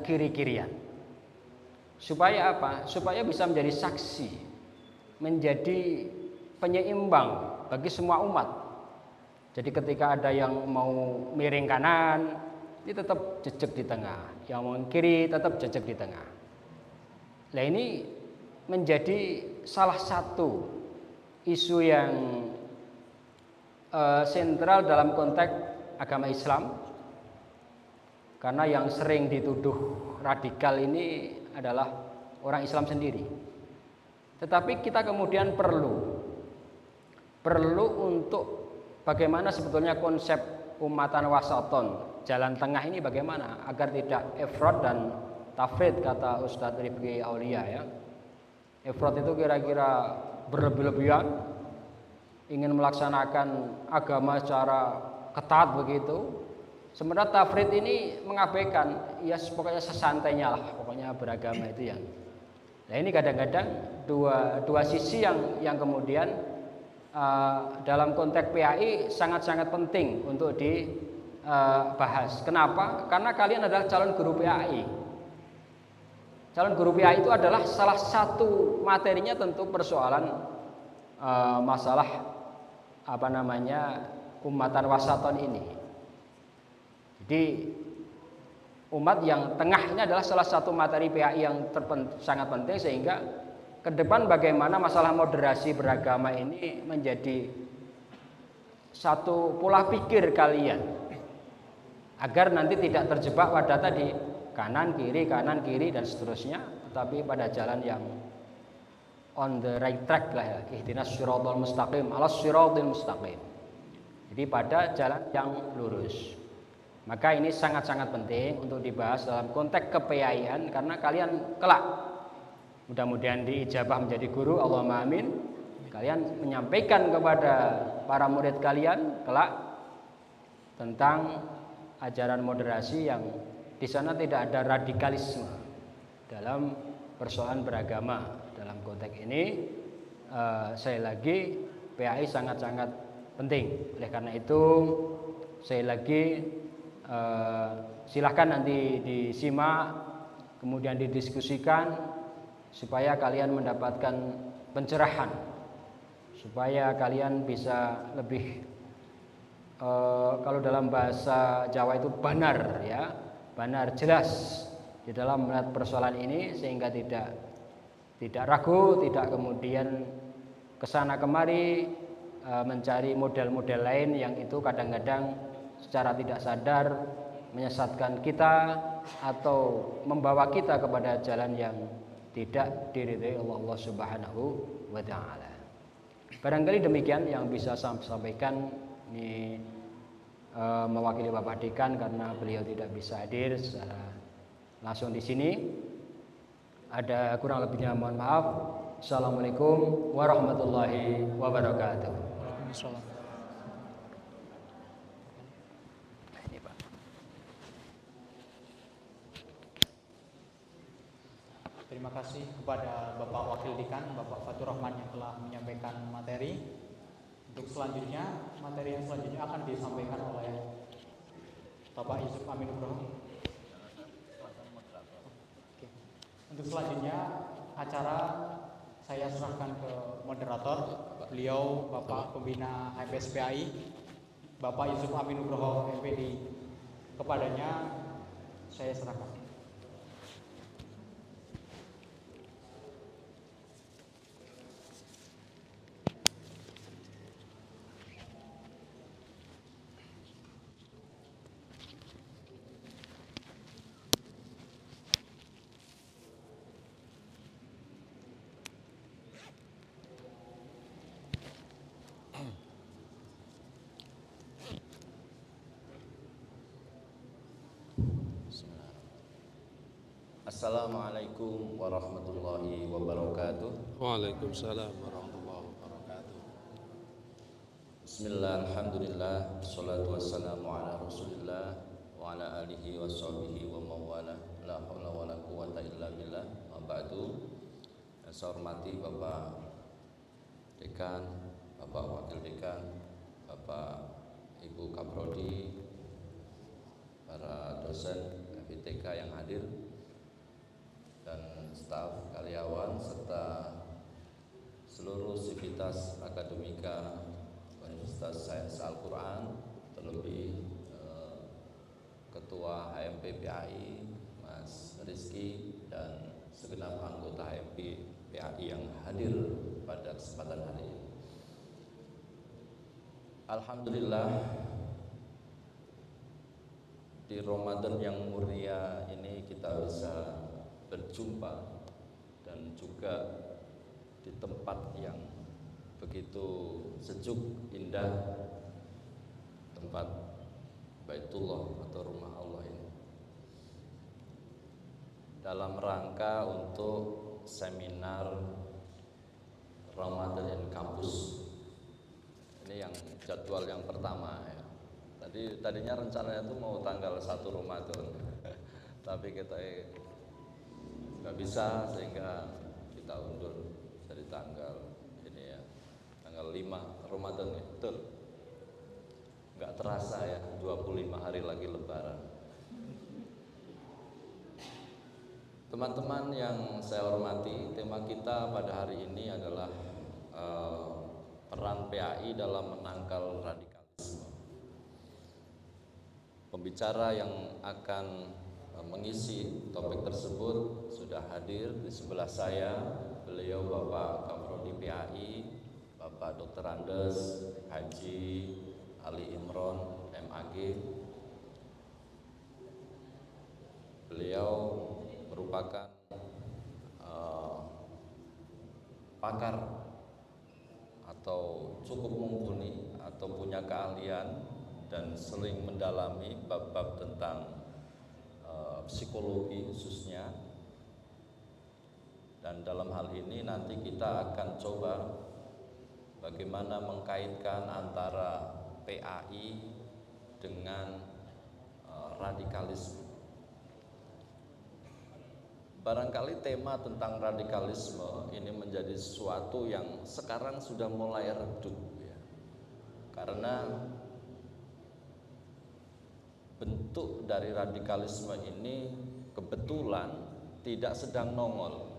kiri-kirian. Supaya apa? Supaya bisa menjadi saksi, menjadi penyeimbang bagi semua umat. Jadi ketika ada yang mau miring kanan, ini tetap jejak di tengah. Yang mau kiri tetap jejak di tengah. Nah, ini menjadi salah satu isu yang sentral dalam konteks agama Islam, karena yang sering dituduh radikal ini adalah orang Islam sendiri. Tetapi kita kemudian perlu untuk bagaimana sebetulnya konsep umatan wasaton, jalan tengah ini bagaimana agar tidak efrod dan tafrid, kata Ustadz Rifki Aulia ya. Efrod itu kira-kira berlebih-lebihan, ingin melaksanakan agama secara ketat begitu. Sementara tafrid ini mengabaikan, ya pokoknya sesantainya lah, pokoknya beragama itu yang. Nah, ini kadang-kadang dua sisi yang kemudian dalam konteks PAI sangat-sangat penting untuk dibahas. Kenapa? Karena kalian adalah calon guru PAI. Calon guru PAI itu adalah salah satu materinya tentu persoalan masalah umatan wasaton ini. Jadi umat yang tengah ini adalah salah satu materi PAI yang sangat penting, sehingga ke depan bagaimana masalah moderasi beragama ini menjadi satu pola pikir kalian, agar nanti tidak terjebak pada tadi kanan kiri dan seterusnya, tetapi pada jalan yang on the right track lah ya, ihdinas siratal mustaqim, alas siratal mustaqim. Jadi pada jalan yang lurus. Maka ini sangat-sangat penting untuk dibahas dalam konteks kePAI-an, karena kalian kelak mudah-mudahan diijabah menjadi guru, Allahumma amin. Kalian menyampaikan kepada para murid kalian kelak tentang ajaran moderasi yang di sana tidak ada radikalisme dalam persoalan beragama. Dalam konteks ini saya lagi PAI sangat-sangat penting. Oleh karena itu saya lagi silahkan nanti disimak, kemudian didiskusikan supaya kalian mendapatkan pencerahan, supaya kalian bisa lebih kalau dalam bahasa Jawa itu banar ya, banar jelas di dalam melihat persoalan ini, sehingga tidak ragu, tidak kemudian kesana kemari mencari model-model lain yang itu kadang-kadang secara tidak sadar menyesatkan kita atau membawa kita kepada jalan yang tidak diridhai Allah Subhanahu wa taala. Barangkali demikian yang bisa saya sampaikan. Ini mewakili Bapak Dekan karena beliau tidak bisa hadir secara langsung di sini. Ada kurang lebihnya mohon maaf. Assalamualaikum warahmatullahi wabarakatuh. Waalaikumsalam. Ini Pak. Terima kasih kepada Bapak Wakil Dekan, Bapak Fatur Rahman, yang telah menyampaikan materi. Untuk selanjutnya, materi yang selanjutnya akan disampaikan oleh Bapak Yusuf Amin Nugroho. Oke. Untuk selanjutnya, acara saya serahkan ke moderator, beliau Bapak Pembina HPSPAI, Bapak Yusuf Amin Nugroho MPD. Kepadanya saya serahkan. Assalamualaikum warahmatullahi wabarakatuh. Waalaikumsalam warahmatullahi wabarakatuh. Bismillah, alhamdulillah, wassalatu wassalamu ala rasulillah wa ala alihi wa sahbihi wa mawala, la hawla wa la quwata illa billah, wa ba'du. Saya hormati Bapak Dekan, Bapak Wakil Dekan, Bapak Ibu Kaprodi, para dosen FITK yang hadir, staf, karyawan, serta seluruh sivitas akademika Universitas Sains Al-Quran, terlebih Ketua HMP PAI Mas Rizky dan segenap anggota HMP PAI yang hadir pada kesempatan hari ini. Alhamdulillah, di Ramadan yang mulia ini kita bisa berjumpa dan juga di tempat yang begitu sejuk, indah, tempat Baitullah atau rumah Allah ini, dalam rangka untuk seminar Ramadan in Campus. Ini yang jadwal yang pertama ya. Tadinya rencananya itu mau tanggal 1 Ramadan, tapi kita nggak bisa sehingga kita undur dari tanggal ini ya, tanggal 5 Ramadan ya, betul. Nggak terasa ya, 25 hari lagi Lebaran. Teman-teman yang saya hormati, tema kita pada hari ini adalah peran PAI dalam menangkal radikalisme. Pembicara yang akan mengisi topik tersebut sudah hadir di sebelah saya. Beliau Bapak Kafrodi PAI, Bapak Dr. Andes Haji Ali Imron MAG. Beliau merupakan pakar atau cukup mumpuni atau punya keahlian dan sering mendalami bab-bab tentang psikologi khususnya. Dan dalam hal ini nanti kita akan coba bagaimana mengkaitkan antara PAI dengan radikalisme. Barangkali tema tentang radikalisme ini menjadi sesuatu yang sekarang sudah mulai redup ya. Karena bentuk dari radikalisme ini kebetulan tidak sedang nongol.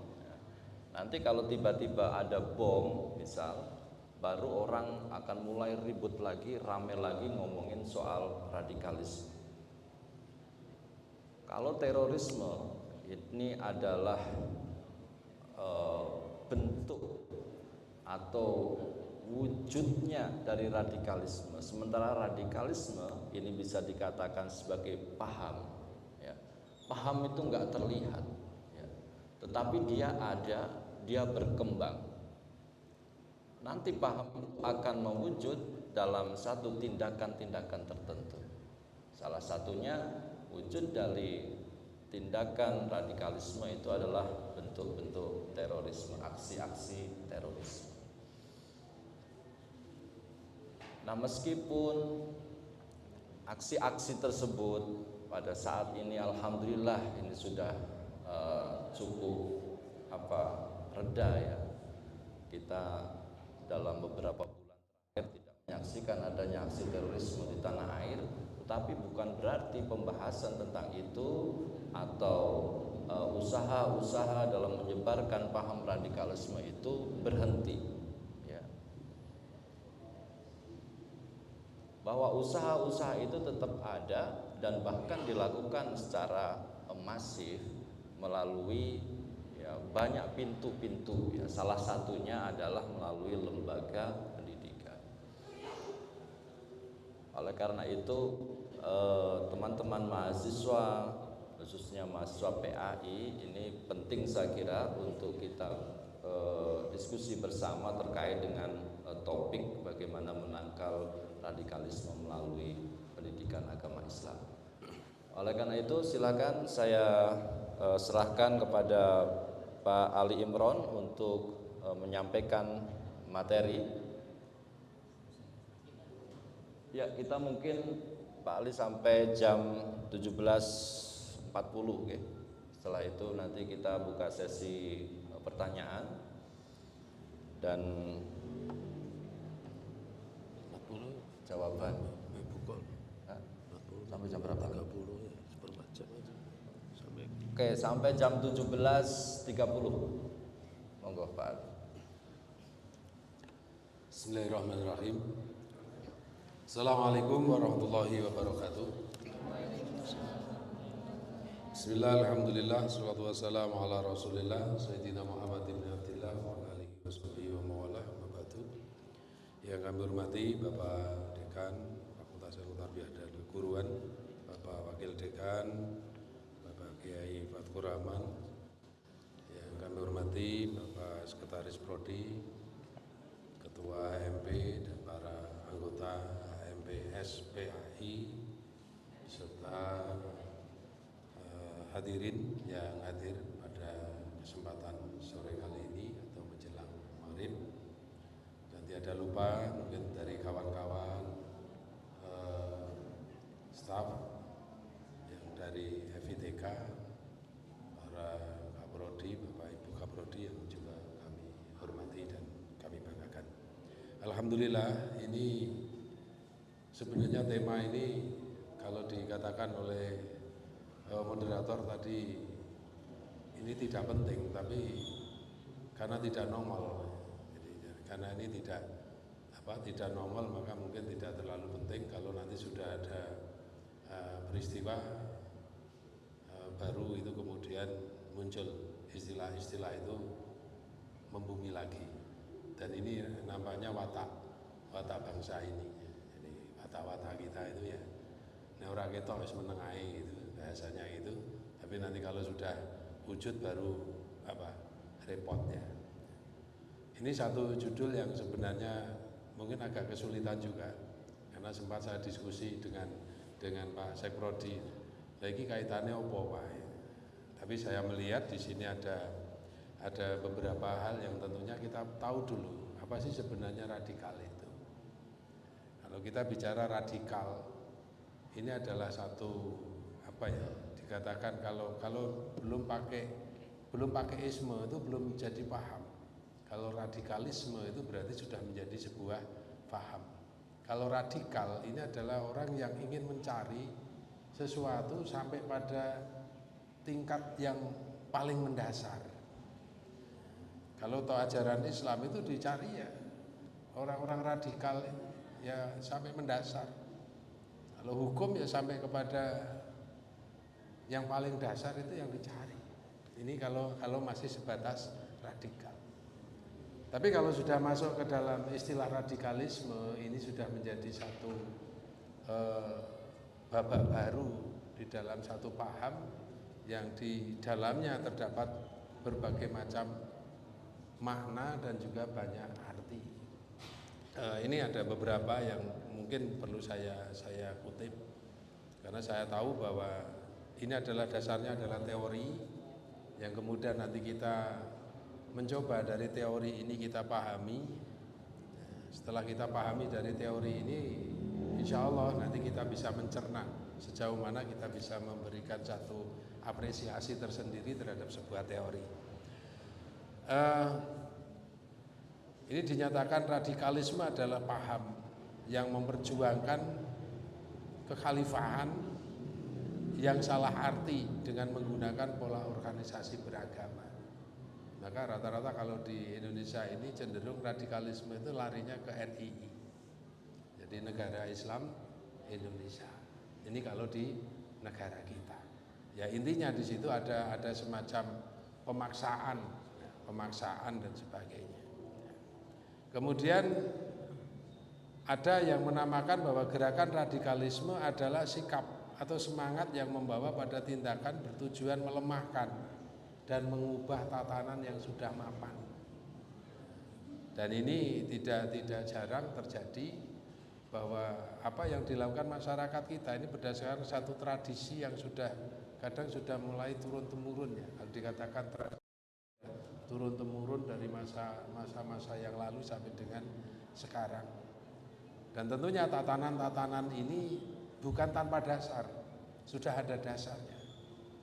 Nanti kalau tiba-tiba ada bom misal, baru orang akan mulai ribut lagi, rame lagi ngomongin soal radikalisme. Kalau terorisme ini adalah bentuk atau wujudnya dari radikalisme. Sementara radikalisme ini bisa dikatakan sebagai paham. Ya. Paham itu nggak terlihat, ya. Tetapi dia ada, dia berkembang. Nanti paham itu akan mewujud dalam satu tindakan-tindakan tertentu. Salah satunya wujud dari tindakan radikalisme itu adalah bentuk-bentuk terorisme, aksi-aksi terorisme. Nah, meskipun aksi-aksi tersebut pada saat ini alhamdulillah ini sudah cukup reda ya. Kita dalam beberapa bulan terakhir tidak menyaksikan adanya aksi terorisme di tanah air, tetapi bukan berarti pembahasan tentang itu atau usaha-usaha dalam menyebarkan paham radikalisme itu berhenti ya. Bahwa usaha-usaha itu tetap ada dan bahkan dilakukan secara masif melalui ya, banyak pintu-pintu ya. Salah satunya adalah melalui lembaga pendidikan. Oleh karena itu teman-teman mahasiswa khususnya mahasiswa PAI ini penting saya kira untuk kita diskusi bersama terkait dengan topik bagaimana menangkal radikalisme melalui pendidikan agama Islam. Oleh karena itu silakan saya serahkan kepada Pak Ali Imron untuk menyampaikan materi. Ya, kita mungkin Pak Ali sampai jam 17.40 okay. Setelah itu nanti kita buka sesi pertanyaan dan 40 jawaban. Bukan. Sampai jam berapa? 30 ya, seperempat jam aja. Sampai Oke, sampai jam 17.30. Monggo Pak. Bismillahirrahmanirrahim. Assalamualaikum warahmatullahi wabarakatuh. Bismillah, alhamdulillah, salatu wassalamu ala rasulillah Sayyidina Muhammad ibn Abdillah wa ala alihi wa sahbihi wa mawalah wa ba'du. Yang kami hormati Bapak Dekan Fakultas Ilmu Tarbiyah dan Keguruan, Bapak Wakil Dekan, Bapak Kiai Fatkur Rahman. Yang kami hormati Bapak Sekretaris Prodi, Ketua HMP dan para anggota HMP SPAI serta hadirin yang hadir pada kesempatan sore kali ini atau menjelang maghrib. Dan tiada lupa mungkin dari kawan-kawan staf yang dari FITK, para Kaprodi, Bapak Ibu Kaprodi yang juga kami hormati dan kami banggakan. Alhamdulillah, ini sebenarnya tema ini kalau dikatakan oleh moderator tadi ini tidak penting, tapi karena tidak normal, jadi karena ini tidak normal maka mungkin tidak terlalu penting. Kalau nanti sudah ada peristiwa baru itu kemudian muncul istilah-istilah itu membumi lagi, dan ini nampaknya watak bangsa ini. Jadi watak kita itu ya ora ketok wis meneng ae gitu bahasanya itu, tapi nanti kalau sudah wujud baru repotnya. Ini satu judul yang sebenarnya mungkin agak kesulitan juga, karena sempat saya diskusi dengan Pak Sekprodi, lagi kaitannya opo Pak. Tapi saya melihat di sini ada beberapa hal yang tentunya kita tahu dulu apa sih sebenarnya radikal itu. Kalau kita bicara radikal, ini adalah satu dikatakan kalau belum pakai isme itu belum jadi paham. Kalau radikalisme itu berarti sudah menjadi sebuah paham. Kalau radikal ini adalah orang yang ingin mencari sesuatu sampai pada tingkat yang paling mendasar. Kalau toh ajaran Islam itu dicari ya orang-orang radikal ya sampai mendasar. Kalau hukum ya sampai kepada yang paling dasar itu yang dicari. Ini kalau masih sebatas radikal. Tapi kalau sudah masuk ke dalam istilah radikalisme, ini sudah menjadi satu babak baru di dalam satu paham yang di dalamnya terdapat berbagai macam makna dan juga banyak arti. Ini ada beberapa yang mungkin perlu saya kutip, karena saya tahu bahwa ini adalah dasarnya adalah teori yang kemudian nanti kita mencoba dari teori ini kita pahami. Setelah kita pahami dari teori ini, insya Allah nanti kita bisa mencerna sejauh mana kita bisa memberikan satu apresiasi tersendiri terhadap sebuah teori. Ini dinyatakan radikalisme adalah paham yang memperjuangkan kekhalifahan yang salah arti dengan menggunakan pola organisasi beragama. Maka rata-rata kalau di Indonesia ini cenderung radikalisme itu larinya ke NII. Jadi Negara Islam Indonesia. Ini kalau di negara kita. Ya intinya di situ ada semacam pemaksaan dan sebagainya. Kemudian ada yang menamakan bahwa gerakan radikalisme adalah sikap atau semangat yang membawa pada tindakan bertujuan melemahkan dan mengubah tatanan yang sudah mapan. Dan ini tidak jarang terjadi bahwa apa yang dilakukan masyarakat kita ini berdasarkan satu tradisi yang kadang sudah mulai turun-temurun ya. Kalau dikatakan turun-temurun dari masa-masa yang lalu sampai dengan sekarang. Dan tentunya tatanan-tatanan ini bukan tanpa dasar, sudah ada dasarnya.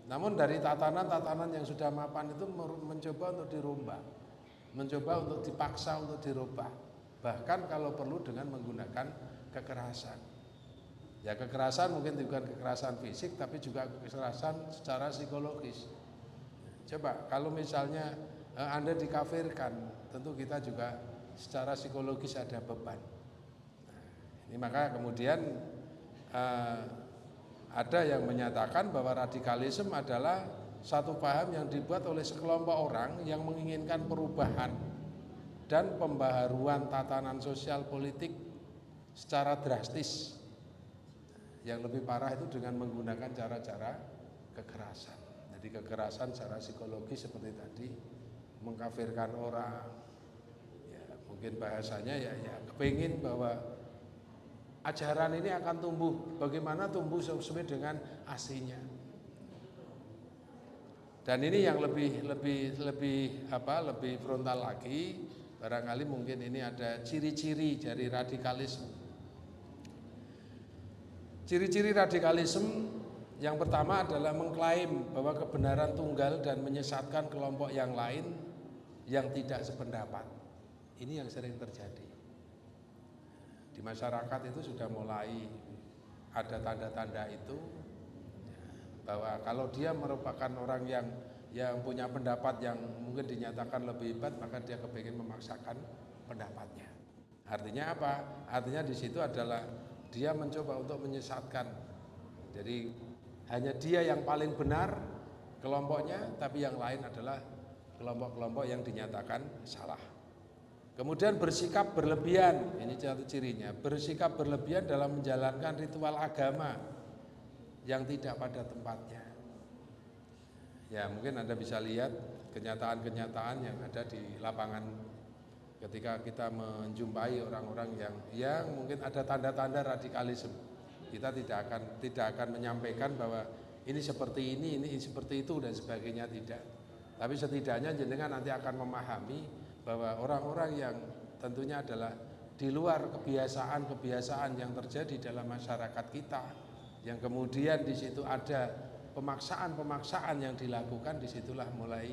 Namun dari tatanan-tatanan yang sudah mapan itu mencoba untuk dirombak, mencoba untuk dipaksa untuk dirubah. Bahkan kalau perlu dengan menggunakan kekerasan. Ya kekerasan mungkin bukan kekerasan fisik, tapi juga kekerasan secara psikologis. Coba kalau misalnya Anda dikafirkan, tentu kita juga secara psikologis ada beban. Nah, ini maka kemudian ada yang menyatakan bahwa radikalisme adalah satu paham yang dibuat oleh sekelompok orang yang menginginkan perubahan dan pembaharuan tatanan sosial politik secara drastis. Yang lebih parah itu dengan menggunakan cara-cara kekerasan. Jadi kekerasan secara psikologis seperti tadi, mengkafirkan orang, ya mungkin bahasanya ya kepingin bahwa ajaran ini akan tumbuh, bagaimana tumbuh sesuai dengan aslinya. Dan ini yang lebih frontal lagi, barangkali mungkin ini ada ciri-ciri dari radikalisme. Ciri-ciri radikalisme yang pertama adalah mengklaim bahwa kebenaran tunggal dan menyesatkan kelompok yang lain yang tidak sependapat. Ini yang sering terjadi. Di masyarakat itu sudah mulai ada tanda-tanda itu, bahwa kalau dia merupakan orang yang punya pendapat yang mungkin dinyatakan lebih hebat, maka dia kepingin memaksakan pendapatnya. Artinya apa? Artinya di situ adalah dia mencoba untuk menyesatkan. Jadi hanya dia yang paling benar kelompoknya, tapi yang lain adalah kelompok-kelompok yang dinyatakan salah. Kemudian bersikap berlebihan, ini satu cirinya, bersikap berlebihan dalam menjalankan ritual agama yang tidak pada tempatnya. Ya mungkin Anda bisa lihat kenyataan-kenyataan yang ada di lapangan ketika kita menjumpai orang-orang yang mungkin ada tanda-tanda radikalisme. Kita tidak akan menyampaikan bahwa ini seperti ini seperti itu dan sebagainya, tidak. Tapi setidaknya jenengan nanti akan memahami bahwa orang-orang yang tentunya adalah di luar kebiasaan-kebiasaan yang terjadi dalam masyarakat kita, yang kemudian di situ ada pemaksaan-pemaksaan yang dilakukan, disitulah mulai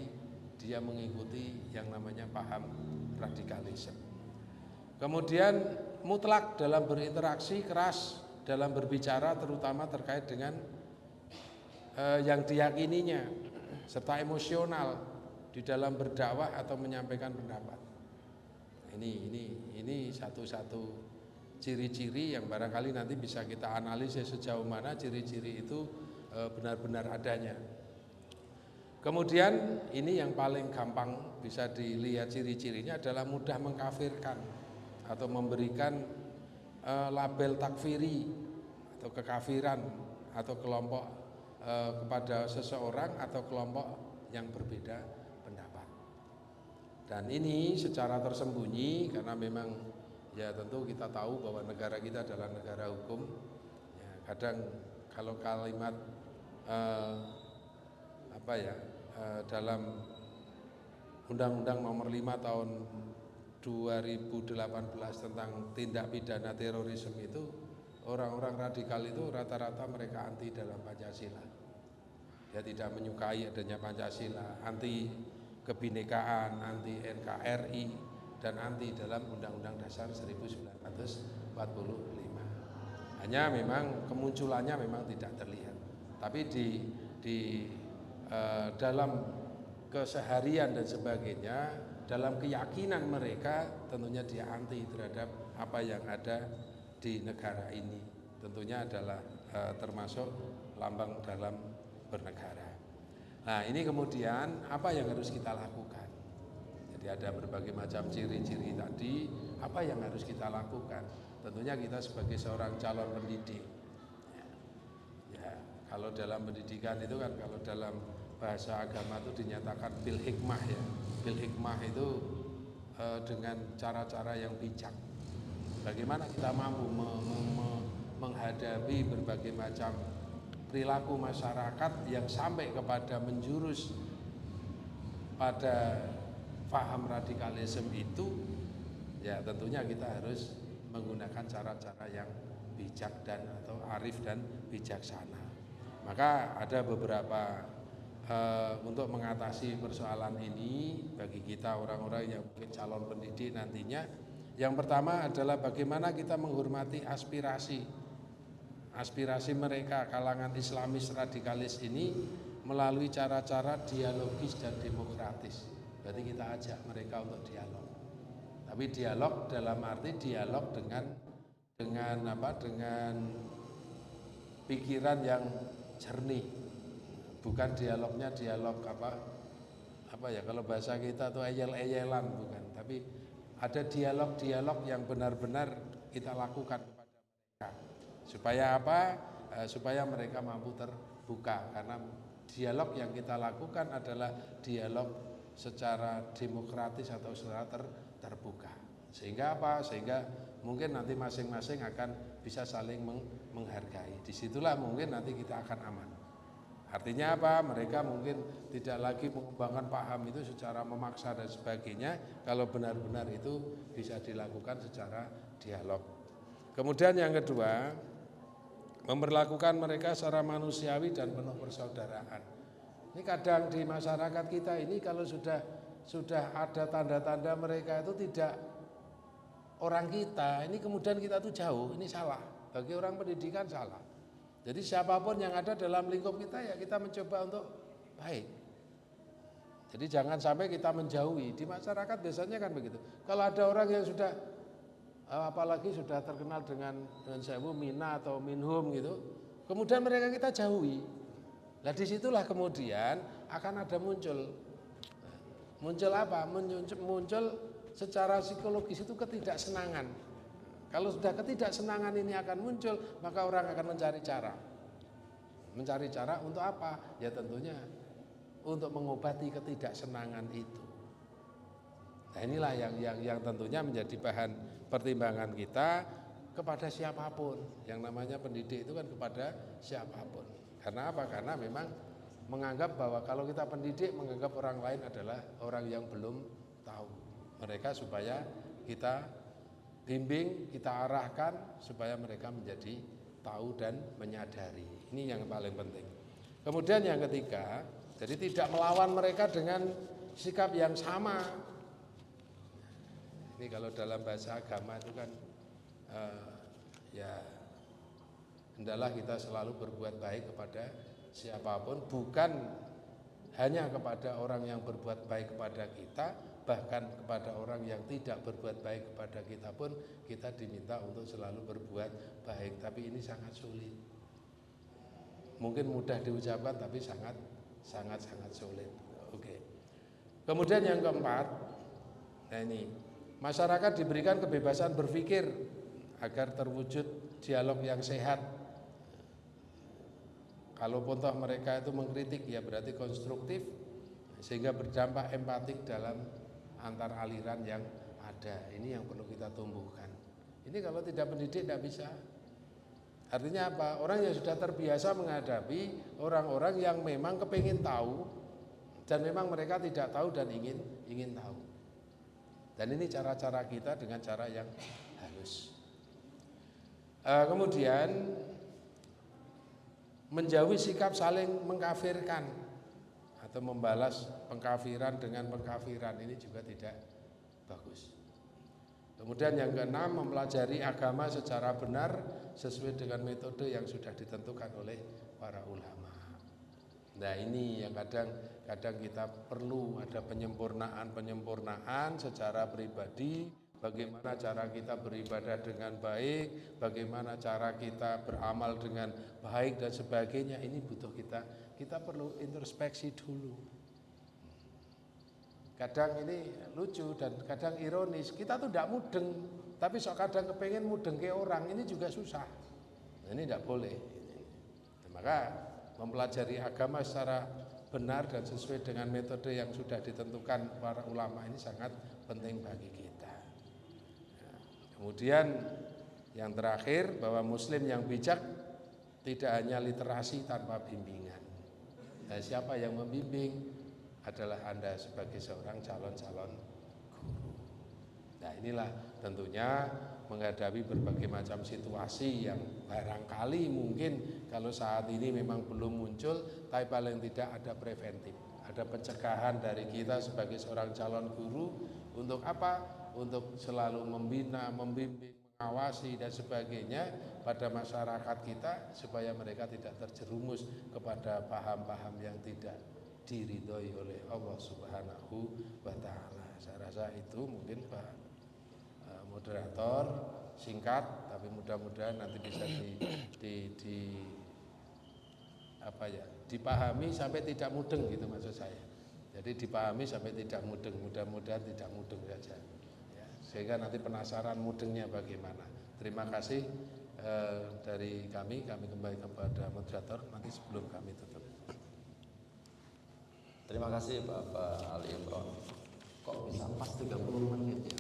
dia mengikuti yang namanya paham radikalisme. Kemudian mutlak dalam berinteraksi, keras dalam berbicara, terutama terkait dengan yang diyakininya, serta emosional di dalam berdakwah atau menyampaikan pendapat. Ini satu-satu ciri-ciri yang barangkali nanti bisa kita analisis sejauh mana ciri-ciri itu benar-benar adanya. Kemudian ini yang paling gampang bisa dilihat ciri-cirinya adalah mudah mengkafirkan atau memberikan label takfiri atau kekafiran atau kelompok kepada seseorang atau kelompok yang berbeda pendapat. Dan ini secara tersembunyi karena memang ya tentu kita tahu bahwa negara kita adalah negara hukum. Ya, kadang kalau kalimat dalam Undang-Undang Nomor 5 Tahun 2018 tentang tindak pidana terorisme itu, orang-orang radikal itu rata-rata mereka anti dalam Pancasila. Dia tidak menyukai adanya Pancasila, anti kebinekaan, anti NKRI, dan anti dalam Undang-Undang Dasar 1945. Hanya memang kemunculannya memang tidak terlihat. Tapi di dalam keseharian dan sebagainya, dalam keyakinan mereka tentunya dia anti terhadap apa yang ada di negara ini. Tentunya adalah termasuk lambang dalam bernegara. Nah, ini kemudian apa yang harus kita lakukan? Jadi ada berbagai macam ciri-ciri tadi, apa yang harus kita lakukan? Tentunya kita sebagai seorang calon pendidik. Ya, kalau dalam pendidikan itu kan, kalau dalam bahasa agama itu dinyatakan bil hikmah ya. Bil hikmah itu dengan cara-cara yang bijak. Bagaimana kita mampu menghadapi berbagai macam perilaku masyarakat yang sampai kepada menjurus pada paham radikalisme itu, ya tentunya kita harus menggunakan cara-cara yang bijak dan atau arif dan bijaksana. Maka ada beberapa untuk mengatasi persoalan ini bagi kita orang-orang yang mungkin calon pendidik nantinya. Yang pertama adalah bagaimana kita menghormati aspirasi mereka, kalangan Islamis radikalis ini melalui cara-cara dialogis dan demokratis. Berarti kita ajak mereka untuk dialog. Tapi dialog dalam arti dialog dengan pikiran yang jernih. Bukan dialognya dialog apa ya, kalau bahasa kita tuh eyel-eyelan, bukan. Tapi ada dialog-dialog yang benar-benar kita lakukan kepada mereka. Supaya apa? Supaya mereka mampu terbuka, karena dialog yang kita lakukan adalah dialog secara demokratis atau secara terbuka. Sehingga apa? Sehingga mungkin nanti masing-masing akan bisa saling menghargai. Disitulah mungkin nanti kita akan aman. Artinya apa? Mereka mungkin tidak lagi mengembangkan paham itu secara memaksa dan sebagainya, kalau benar-benar itu bisa dilakukan secara dialog. Kemudian yang kedua, memperlakukan mereka secara manusiawi dan penuh persaudaraan. Ini kadang di masyarakat kita ini kalau sudah ada tanda-tanda mereka itu tidak orang kita, ini kemudian kita tuh jauh, ini salah. Bagi orang pendidikan salah. Jadi siapapun yang ada dalam lingkup kita, ya kita mencoba untuk baik. Jadi jangan sampai kita menjauhi. Di masyarakat biasanya kan begitu. Kalau ada orang yang sudah, apalagi sudah terkenal dengan sewu mina atau minhum gitu, kemudian mereka kita jauhi. Nah disitulah kemudian akan ada muncul apa? Muncul secara psikologis itu ketidaksenangan. Kalau sudah ketidaksenangan ini akan muncul, maka orang akan mencari cara. Mencari cara untuk apa? Ya tentunya untuk mengobati ketidaksenangan itu. Nah inilah yang tentunya menjadi bahan pertimbangan kita kepada siapapun. Yang namanya pendidik itu kan kepada siapapun. Karena apa? Karena memang menganggap bahwa kalau kita pendidik, menganggap orang lain adalah orang yang belum tahu. Mereka supaya kita bimbing, kita arahkan supaya mereka menjadi tahu dan menyadari. Ini yang paling penting. Kemudian yang ketiga, jadi tidak melawan mereka dengan sikap yang sama. Ini kalau dalam bahasa agama itu kan ya hendaklah kita selalu berbuat baik kepada siapapun, bukan hanya kepada orang yang berbuat baik kepada kita, bahkan kepada orang yang tidak berbuat baik kepada kita pun kita diminta untuk selalu berbuat baik. Tapi ini sangat sulit. Mungkin mudah diucapkan tapi sangat sulit. Oke. Kemudian yang keempat, nah ini, masyarakat diberikan kebebasan berpikir agar terwujud dialog yang sehat. Kalaupun toh mereka itu mengkritik, ya berarti konstruktif, sehingga berdampak empatik dalam antar aliran yang ada. Ini yang perlu kita tumbuhkan. Ini kalau tidak pendidik tidak bisa. Artinya apa? Orang yang sudah terbiasa menghadapi orang-orang yang memang kepingin tahu dan memang mereka tidak tahu dan ingin tahu. Dan ini cara-cara kita dengan cara yang halus. Kemudian menjauhi sikap saling mengkafirkan atau membalas pengkafiran dengan pengkafiran, ini juga tidak bagus. Kemudian yang keenam, mempelajari agama secara benar sesuai dengan metode yang sudah ditentukan oleh para ulama. Nah ini yang kadang kita perlu ada penyempurnaan secara pribadi. Bagaimana cara kita beribadah dengan baik, bagaimana cara kita beramal dengan baik dan sebagainya. Ini butuh kita perlu introspeksi dulu. Kadang ini lucu dan kadang ironis, kita tuh tidak mudeng, tapi sok kadang kepengen mudeng ke orang, ini juga susah. Nah, ini tidak boleh. Nah, maka mempelajari agama secara benar dan sesuai dengan metode yang sudah ditentukan para ulama ini sangat penting bagi kita. Kemudian yang terakhir, bahwa muslim yang bijak tidak hanya literasi tanpa bimbingan. Nah, siapa yang membimbing adalah Anda sebagai seorang calon-calon guru. Nah inilah tentunya menghadapi berbagai macam situasi yang barangkali mungkin kalau saat ini memang belum muncul, tapi paling tidak ada preventif, ada pencegahan dari kita sebagai seorang calon guru untuk apa? Untuk selalu membina, membimbing, mengawasi dan sebagainya pada masyarakat kita supaya mereka tidak terjerumus kepada paham-paham yang tidak diridhoi oleh Allah Subhanahu wa taala. Saya rasa itu mungkin Pak moderator, singkat tapi mudah-mudahan nanti bisa dipahami sampai tidak mudeng gitu maksud saya. Jadi dipahami sampai tidak mudeng, mudah-mudahan tidak mudeng saja. Ya, sehingga nanti penasaran mudengnya bagaimana. Terima kasih dari kami kembali kepada moderator nanti sebelum kami tutup. Terima kasih Bapak Ali Imron. Kok bisa pas 30 menit ya?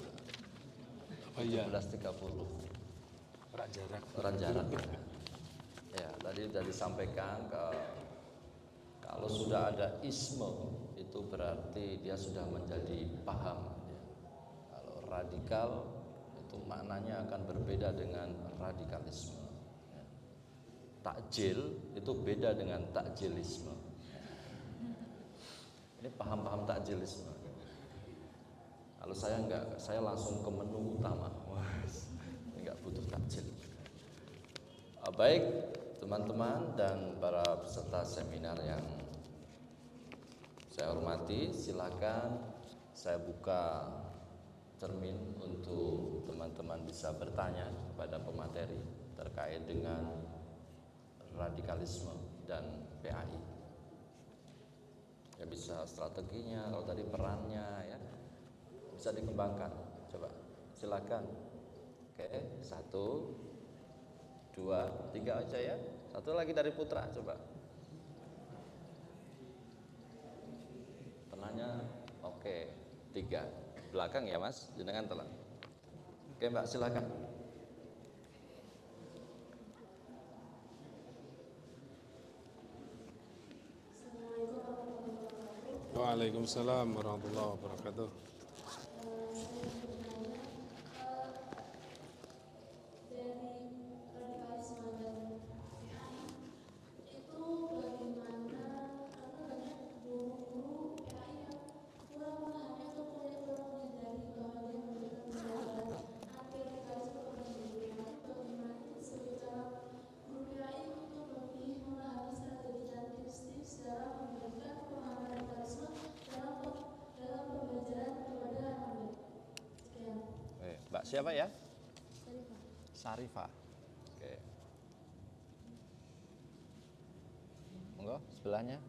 Oh iya. 17.30. Orang jarak. Ya, tadi sudah disampaikan kalau sudah ada isme itu berarti dia sudah menjadi paham. Ya. Kalau radikal itu maknanya akan berbeda dengan radikalisme. Ya. Takjil itu beda dengan takjilisme. Ya. Ini paham-paham takjilisme. Kalau saya enggak, saya langsung ke menu utama. Wah, enggak butuh takjil. Baik, teman-teman dan para peserta seminar yang saya hormati, silakan saya buka cermin untuk teman-teman bisa bertanya kepada pemateri terkait dengan radikalisme dan PAI. Ya bisa strateginya, kalau tadi perannya ya bisa dikembangkan. Coba silakan. Oke, 1, 2, 3 aja ya. Satu lagi dari Putra, coba. Penanya, oke, 3. Belakang ya Mas, jenengan telah. Oke Mbak, silakan. Waalaikumsalam warahmatullahi wabarakatuh. Mbak siapa ya? Sarifah. Oke. Monggo sebelahnya.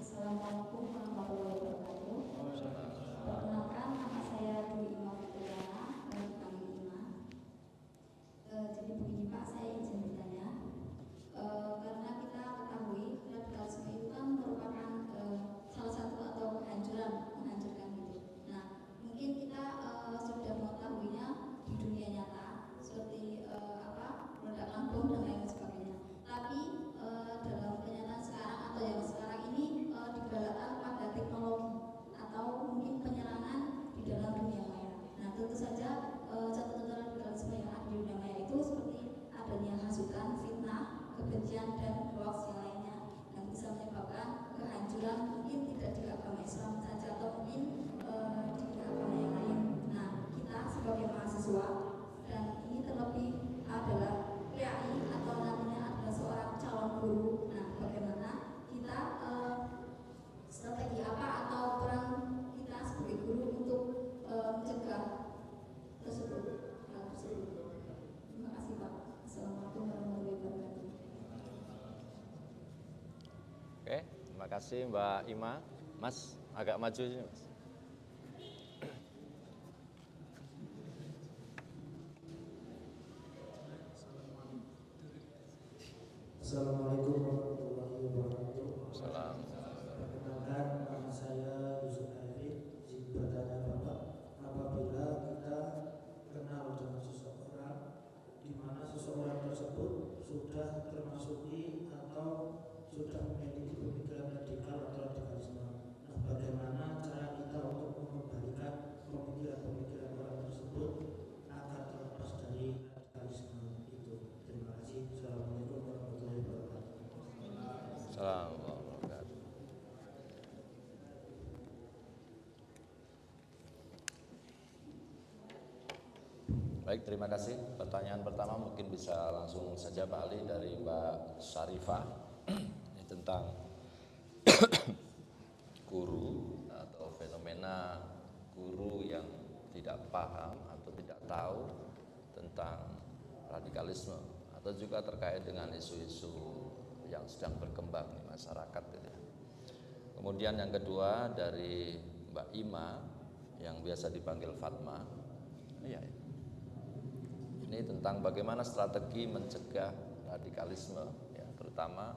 Assalamualaikum warahmatullahi wabarakatuh. Perkenalkan, nama saya Dwi Ima Fitriana, dipanggil Ima. Jadi begini Pak, saya izin bertanya. Karena kita ketahui radikalisme itu kan merupakan salah satu atau menghancurkan gitu. Nah, mungkin kita sudah mengetahuinya di dunia nyata seperti ledakan bom dan lain sebagainya. Tapi dalam kenyataan sekarang atau yang sekarang ini digalakkan pada teknologi atau mungkin penyerangan di dalam dunia maya. Nah, tentu saja contoh-contoh radikalisme yang ada di dunia maya itu seperti adanya hasutan, fitnah, kebencian dan hoax yang lainnya yang bisa menyebabkan kehancuran mungkin tidak di agama Islam saja atau mungkin di agama yang lain. Nah, kita sebagai mahasiswa dan ini terlebih adalah PAI atau nantinya adalah seorang calon guru. Nah, bagaimana kita strategi apa atau peran kita sebagai guru untuk mencegah tersebut. Terima kasih Pak. Assalamualaikum warahmatullahi wabarakatuh. Oke, terima kasih Mbak Ima. Mas, agak maju sini Mas. Assalamualaikum warahmatullahi wabarakatuh. Salam. Perkenalkan, nama saya Yusuf Arif. Izin bertanya Bapak, apabila kita kenal dengan seseorang, di mana seseorang tersebut sudah termasuki atau sudah memiliki pemikiran radikal atau radikalisme, nah bagaimana cara kita untuk mengembalikan pemikiran-pemikiran orang tersebut agar terlepas dari radikalisme itu? Terima kasih. Assalamualaikum warahmatullahi wabarakatuh. Salam. Baik, terima kasih. Pertanyaan pertama mungkin bisa langsung saja Pak Ali dari Mbak Syarifah. Ini tentang guru atau fenomena guru yang tidak paham atau tidak tahu tentang radikalisme, atau juga terkait dengan isu-isu yang sedang berkembang di masyarakat gitu ya. Kemudian yang kedua dari Mbak Ima yang biasa dipanggil Fatma. Iya. Ini tentang bagaimana strategi mencegah radikalisme ya, terutama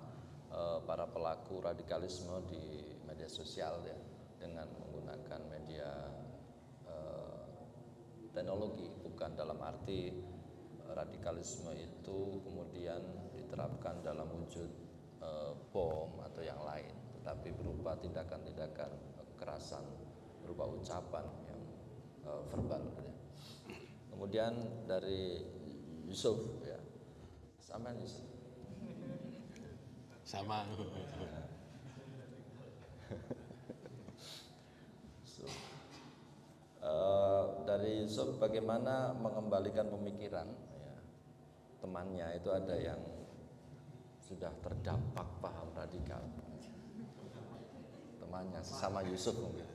para pelaku radikalisme di media sosial ya, dengan menggunakan media teknologi, bukan dalam arti radikalisme itu kemudian diterapkan dalam wujud bom atau yang lain, tetapi berupa tindakan-tindakan kekerasan berupa ucapan yang verbal ya. Kemudian dari Yusuf ya, sama Yusuf. Sama. Dari Yusuf, bagaimana mengembalikan pemikiran ya, temannya itu ada yang sudah terdampak paham radikal, temannya sama Yusuf mungkin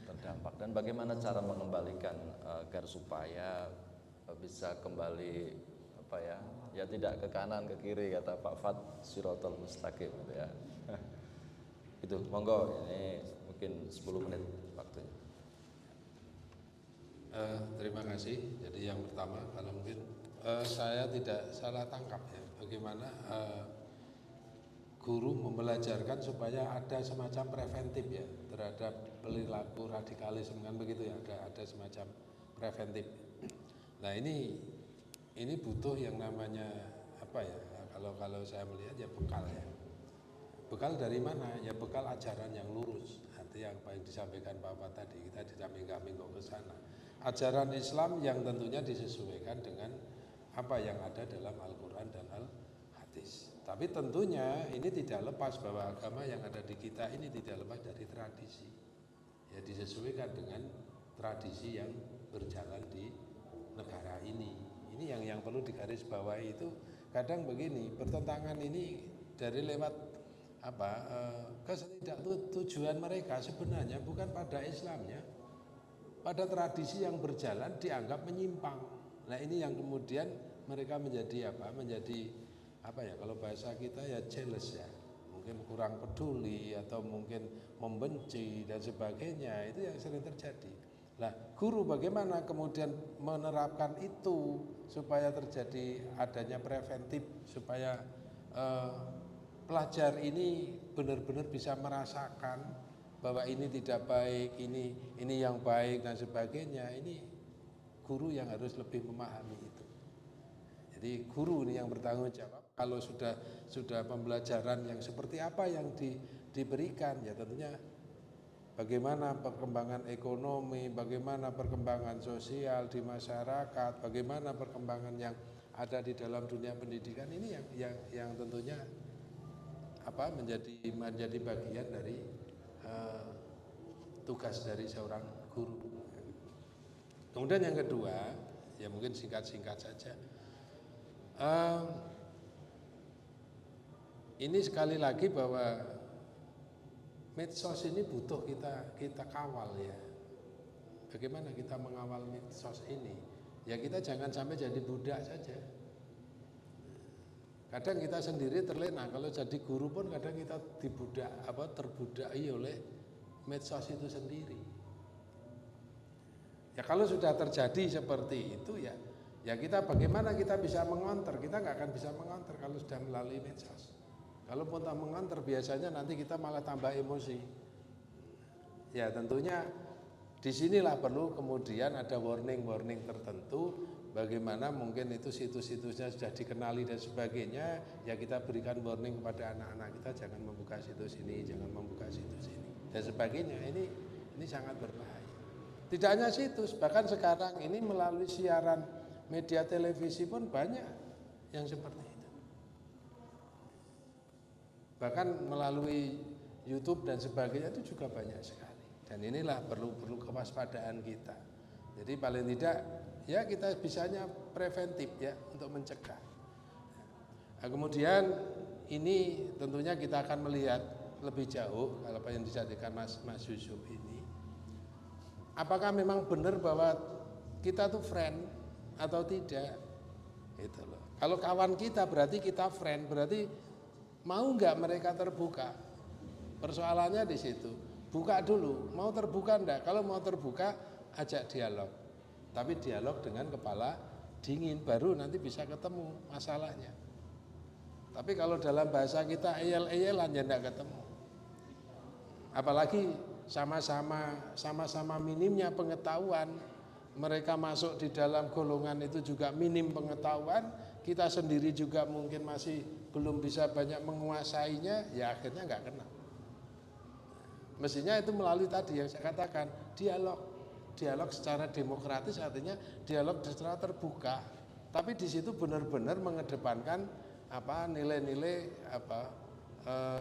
terdampak, dan bagaimana cara mengembalikan agar supaya bisa kembali apa ya tidak ke kanan ke kiri kata Pak Fat, sirotol mustaqim gitu ya. Itu monggo, ini mungkin 10 menit waktunya. Terima kasih. Jadi yang pertama, kalau mungkin saya tidak salah tangkap ya, bagaimana guru membelajarkan supaya ada semacam preventif ya terhadap perilaku radikalisme, kan begitu ya, ada semacam preventif. Nah ini butuh yang namanya apa ya? Kalau saya melihat ya bekal ya. Bekal dari mana? Ya bekal ajaran yang lurus. Arti yang apa yang disampaikan Bapak tadi, kita di samping kami kok ke sana. Ajaran Islam yang tentunya disesuaikan dengan apa yang ada dalam Al-Quran dan Al-Hadis. Tapi tentunya ini tidak lepas bahwa agama yang ada di kita ini tidak lepas dari tradisi. Ya disesuaikan dengan tradisi yang berjalan di negara ini. Ini yang perlu digarisbawahi itu. Kadang begini, pertentangan ini dari lewat ketidaktujuan mereka sebenarnya bukan pada Islamnya, pada tradisi yang berjalan dianggap menyimpang. Nah ini yang kemudian mereka menjadi kalau bahasa kita ya jealous ya, mungkin kurang peduli atau mungkin membenci dan sebagainya, itu yang sering terjadi. Nah guru bagaimana kemudian menerapkan itu supaya terjadi adanya preventif, supaya pelajar ini benar-benar bisa merasakan bahwa ini tidak baik, ini yang baik dan sebagainya. Ini guru yang harus lebih memahami itu. Jadi guru ini yang bertanggung jawab. Kalau sudah pembelajaran yang seperti apa yang diberikan, ya tentunya bagaimana perkembangan ekonomi, bagaimana perkembangan sosial di masyarakat, bagaimana perkembangan yang ada di dalam dunia pendidikan, ini yang tentunya menjadi bagian dari tugas dari seorang guru. Kemudian yang kedua, ya mungkin singkat-singkat saja. Ini sekali lagi bahwa medsos ini butuh kita kawal ya. Bagaimana kita mengawal medsos ini? Ya kita jangan sampai jadi budak saja. Kadang kita sendiri terlena, kalau jadi guru pun kadang kita terbudai oleh medsos itu sendiri. Ya kalau sudah terjadi seperti itu ya kita bagaimana kita bisa mengonter? Kita nggak akan bisa mengonter kalau sudah melalui medsos. Kalau pun tak mengonter biasanya nanti kita malah tambah emosi. Ya tentunya disinilah perlu kemudian ada warning tertentu. Bagaimana mungkin itu situs-situsnya sudah dikenali dan sebagainya, ya kita berikan warning kepada anak-anak kita, jangan membuka situs ini, jangan membuka situs ini dan sebagainya. Ini sangat berbahaya. Tidak hanya situs, bahkan sekarang ini melalui siaran media televisi pun banyak yang seperti itu. Bahkan melalui YouTube dan sebagainya itu juga banyak sekali. Dan inilah perlu kewaspadaan kita. Jadi paling tidak ya kita bisanya preventif ya untuk mencegah. Nah, kemudian ini tentunya kita akan melihat lebih jauh kalau apa yang disampaikan Mas Yusuf ini. Apakah memang benar bahwa kita tuh friend atau tidak? Itu loh. Kalau kawan kita berarti kita friend, berarti mau nggak mereka terbuka? Persoalannya di situ. Buka dulu, mau terbuka enggak? Kalau mau terbuka, ajak dialog. Tapi dialog dengan kepala dingin, baru nanti bisa ketemu masalahnya. Tapi kalau dalam bahasa kita eyel-eyelan ya enggak ketemu. Apalagi sama-sama minimnya pengetahuan. Mereka masuk di dalam golongan itu juga minim pengetahuan. Kita sendiri juga mungkin masih belum bisa banyak menguasainya, ya akhirnya enggak kenal. Mestinya itu melalui tadi yang saya katakan, dialog secara demokratis, artinya dialog secara terbuka. Tapi di situ benar-benar mengedepankan nilai-nilai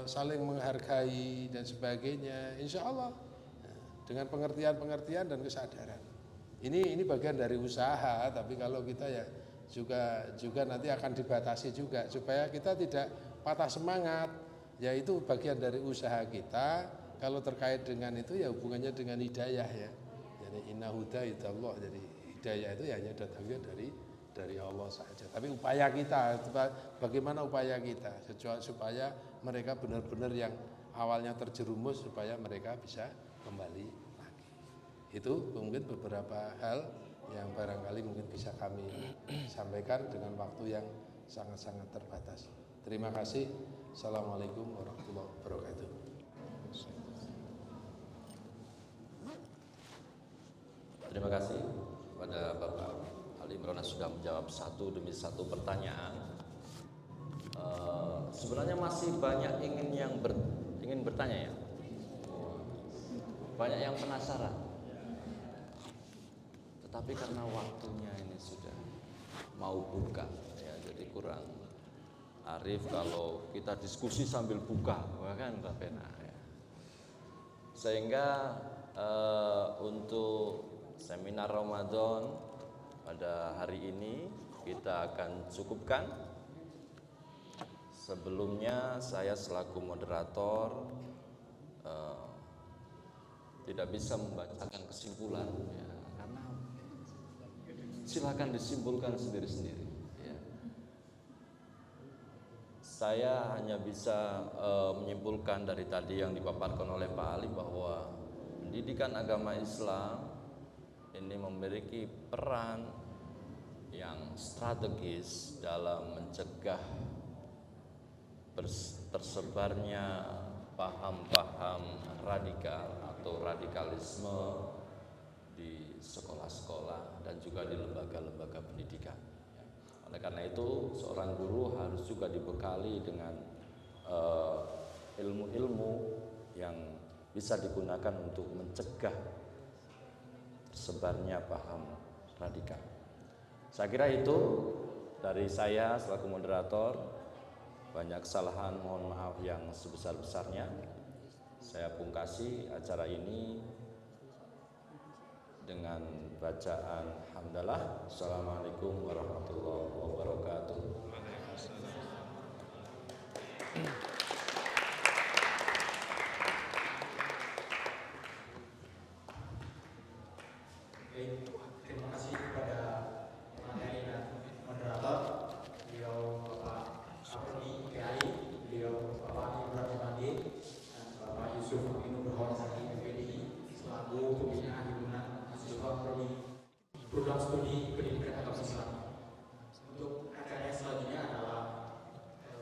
saling menghargai dan sebagainya. Insya Allah dengan pengertian-pengertian dan kesadaran. Ini bagian dari usaha, tapi kalau kita ya juga nanti akan dibatasi juga supaya kita tidak patah semangat. Ya itu bagian dari usaha kita. Kalau terkait dengan itu ya hubungannya dengan hidayah ya. Jadi inna huda hidallah. Jadi hidayah itu ya hanya datangnya dari Allah saja. Tapi upaya kita, bagaimana upaya kita supaya mereka benar-benar yang awalnya terjerumus supaya mereka bisa kembali lagi. Itu mungkin beberapa hal yang barangkali mungkin bisa kami sampaikan dengan waktu yang sangat-sangat terbatas. Terima kasih. Assalamualaikum warahmatullahi wabarakatuh. Terima kasih kepada Bapak Ali Imran sudah menjawab satu demi satu pertanyaan. Sebenarnya masih banyak ingin bertanya ya. Banyak yang penasaran. Tetapi karena waktunya ini sudah mau buka ya, jadi kurang arif kalau kita diskusi sambil buka, kan Mbak Pena ya. Sehingga untuk seminar Ramadan pada hari ini kita akan cukupkan. Sebelumnya saya selaku moderator tidak bisa membacakan kesimpulan ya, karena silakan disimpulkan sendiri-sendiri ya. Saya hanya bisa menyimpulkan dari tadi yang dipaparkan oleh Pak Ali bahwa pendidikan agama Islam ini memiliki peran yang strategis dalam mencegah tersebarnya paham-paham radikal atau radikalisme di sekolah-sekolah dan juga di lembaga-lembaga pendidikan. Oleh karena itu, seorang guru harus juga dibekali dengan ilmu-ilmu yang bisa digunakan untuk mencegah tersebarnya paham radikal. Saya kira itu dari saya selaku moderator. Banyak kesalahan, mohon maaf yang sebesar-besarnya. Saya pungkasi acara ini dengan bacaan hamdalah. Assalamualaikum warahmatullahi wabarakatuh. Terima kasih kepada materi dan moderator, beliau Bapak Aproni Kiai, beliau Bapak Ibrahim Mandi, dan Bapak Yusuf Aminur Berhormati PPDI selaku pembina himpunan mahasiswa prodi program studi pendidikan agama Islam. Untuk acara yang selanjutnya adalah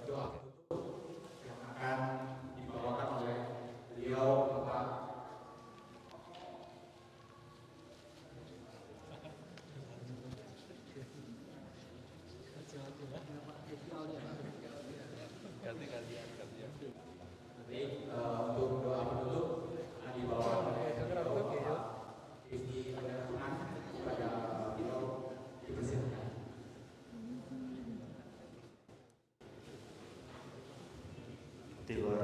doa penutup yang akan dibawakan oleh beliau Bapak untuk doa penutup akan dibawakan oleh Bapak Rizky Panjaitan kepada beliau dipersilakan. Di luar